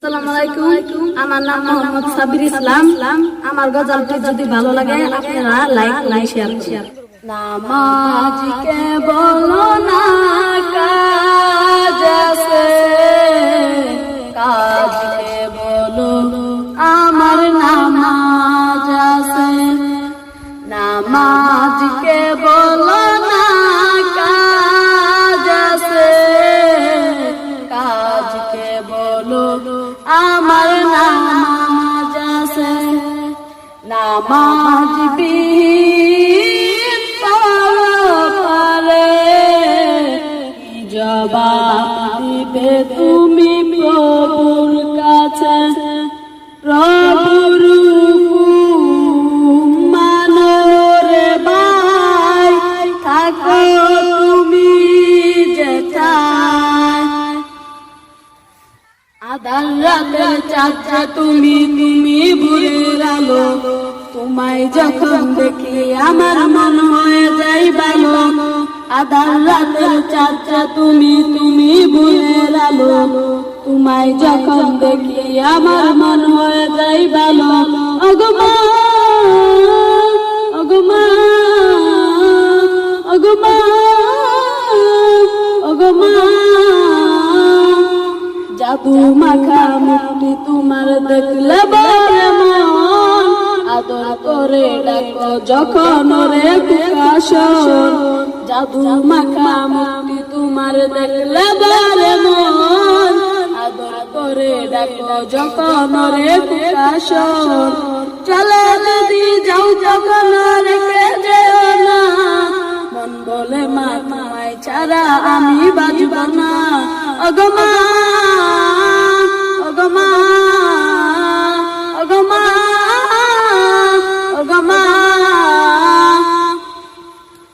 আসসালামু আলাইকুম। আমার নাম মোহাম্মদ সাবির ইসলাম। আমার গজলটি যদি ভালো লাগে আপনারা লাইক শেয়ার করুন। নামাজ কে বলো না কাজ আছে, কাজ কে বলো আমার নামাজ আছে। নামাজ কে বলো না কাজ আছে, কাজ কে বলো আমার নামাজ আছে। নামাজ বিহীন পারে কি জবাব দিবে তুমি প্রভুর কাছে? প্রভুর হুকুম মানো রে ভাই, থাকো তুমি যেথায়। আধার রাতের চাঁদটা তুমি ভোরের আলো, তোমায় যখন দেখি আমার মন হয়ে যায় ভালো। আধার রাতের চাঁদটা তুমি ভোরের আলো, তোমায় যখন দেখি আমার মন হয়ে যায় ভালো। ওগো মা, ওগো মা, ওগো মা, ওগো মা, জাদু মাখা মুক্তি তোমার দেখলে বলে মন, আদর করে ডাকো যখন রে কুকাশন। জাদু মাখা মুক্তি তোমার দেখলে বলে মন, আদর করে ডাকো যখন রে কুকাশন। চলে যদি যাও যখন রেখে যেও না, মন বলে মা তোমায় ছাড়া আমি বাঁচব না। ওগো মা, ওগো মা, ওগো মা, ওগো মা,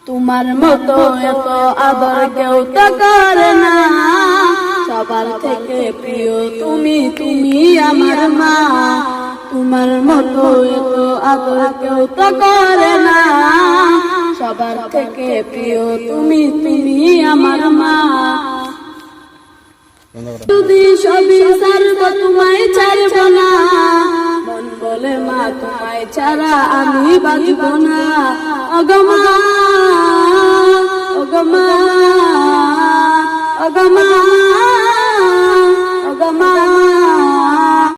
তোমার মতো এত আদর কেউ তো করে না। সবার থেকে প্রিয় তুমি আমার মা। তোমার মতো এত আদর কেউ তো করে না। সবার থেকে প্রিয় তুমি আমার মা। যদি সবই ছাড়ব তোমায় ছাড়ব না, মন বলে মা তোমায় ছাড়া আমি বাঁচব না। ওগো মা, ওগো মা, ওগো মা।